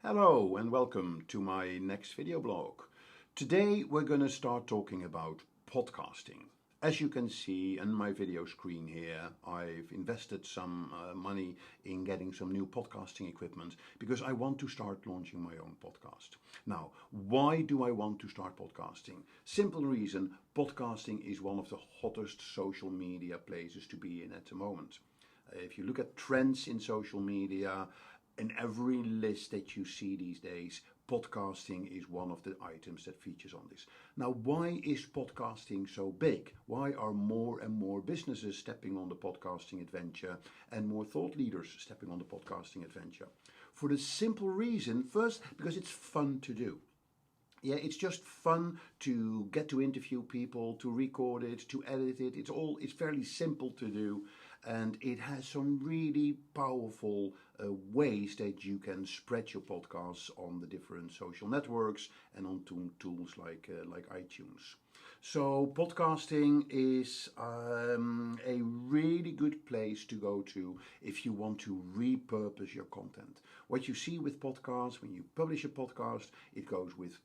Hello and welcome to my next video blog. Today we're going to start talking about podcasting. As you can see on my video screen here, I've invested some money in getting some new podcasting equipment because I want to start launching my own podcast. Now, why do I want to start podcasting? Simple reason, podcasting is one of the hottest social media places to be in at the moment. If you look at trends in social media, in every list that you see these days, podcasting is one of the items that features on this. Now, why is podcasting so big? Why are more and more businesses stepping on the podcasting adventure and more thought leaders stepping on the podcasting adventure? For the simple reason, first, because it's fun to do. Yeah, it's just fun to get to interview people, to record it, to edit it. It's fairly simple to do, and it has some really powerful ways that you can spread your podcasts on the different social networks and on tools like iTunes. So podcasting is a really good place to go to if you want to repurpose your content. What you see with podcasts, when you publish a podcast, it goes with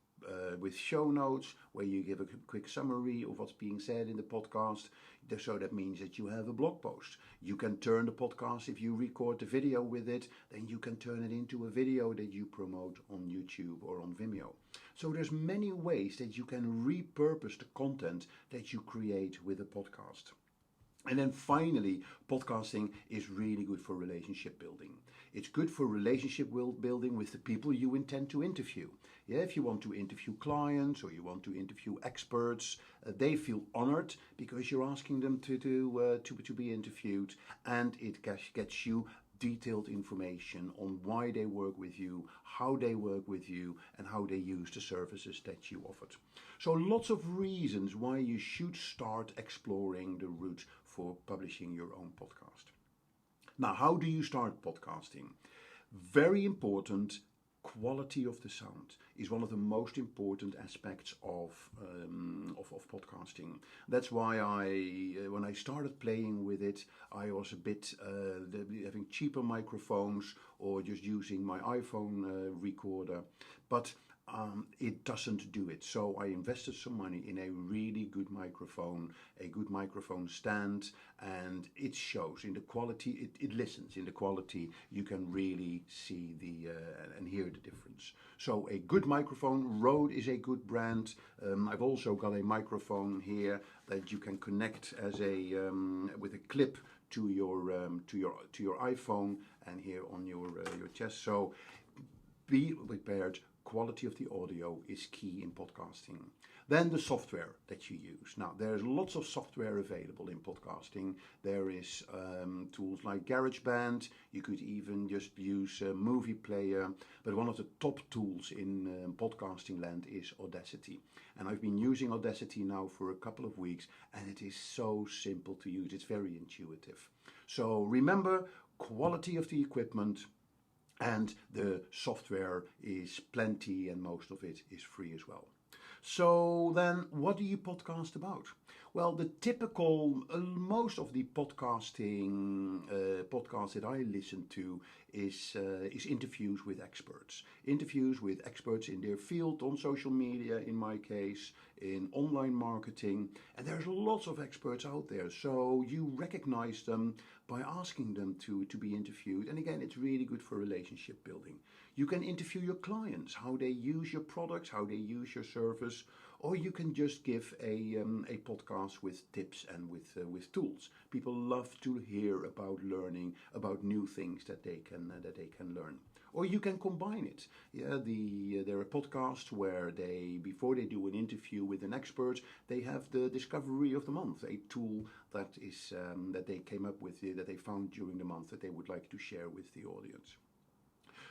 show notes where you give a quick summary of what's being said in the podcast. So that means that you have a blog post. You can turn the podcast, if you record the video with it, then you can turn it into a video that you promote on YouTube or on Vimeo. So there's many ways that you can repurpose the content that you create with a podcast. And then finally, podcasting is really good for relationship building. It's good for relationship building with the people you intend to interview. Yeah, if you want to interview clients or you want to interview experts, they feel honored because you're asking them to be interviewed, and it gets you detailed information on why they work with you, how they work with you, and how they use the services that you offered. So lots of reasons why you should start exploring the route for publishing your own podcast. Now, how do you start podcasting? Very important. Quality of the sound is one of the most important aspects of podcasting. That's why when I started playing with it, I was a bit having cheaper microphones or just using my iPhone recorder, but it doesn't do it. So I invested some money in a really good microphone, a good microphone stand, and it shows in the quality, it listens in the quality. You can really see and hear the difference. So a good microphone, Rode is a good brand. I've also got a microphone here that you can connect as with a clip to your iPhone and here on your chest. So be prepared. Quality of the audio is key in podcasting. Then the software that you use. Now, there's lots of software available in podcasting. There is tools like Garageband. You could even just use a movie player. But one of the top tools in podcasting land is Audacity. And I've been using Audacity now for a couple of weeks, and it is so simple to use. It's very intuitive. So remember, quality of the equipment, and the software is plenty, and most of it is free as well. So then, what do you podcast about? Well, the typical, most of the podcasts that I listen to is interviews with experts. Interviews with experts in their field, on social media, in my case, in online marketing. And there's lots of experts out there. So you recognize them by asking them to be interviewed. And again, it's really good for relationship building. You can interview your clients, how they use your products, how they use your service, or you can just give a podcast with tips and with tools. People love to hear about learning about new things that they can learn. Or you can combine it. Yeah, there are podcasts where before they do an interview with an expert, they have the Discovery of the Month, a tool that is that they came up with, that they found during the month that they would like to share with the audience.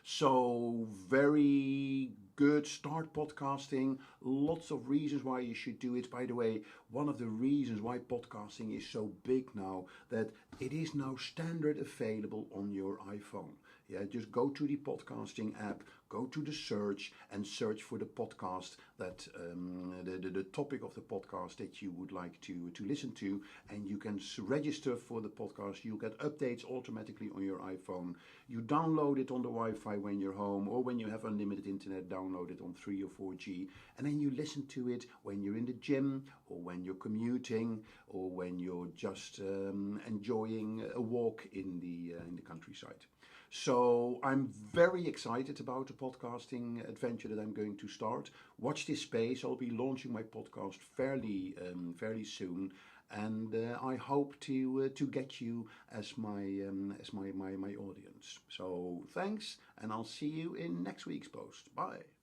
So very good, start podcasting. Lots of reasons why you should do it. By the way, one of the reasons why podcasting is so big now, that it is now standard available on your iPhone. Yeah, just go to the podcasting app, go to the search and search for the podcast that the topic of the podcast that you would like to listen to, and you can register for the podcast. You get updates automatically on your iPhone. You download it on the Wi-Fi when you're home, or when you have unlimited internet, download it on 3 or 4G, and then you listen to it when you're in the gym, or when you're commuting, or when you're just enjoying a walk in the countryside. So I'm very excited about the podcasting adventure that I'm going to start. Watch this space. I'll be launching my podcast fairly soon, and I hope to get you as my audience. So thanks, and I'll see you in next week's post. Bye.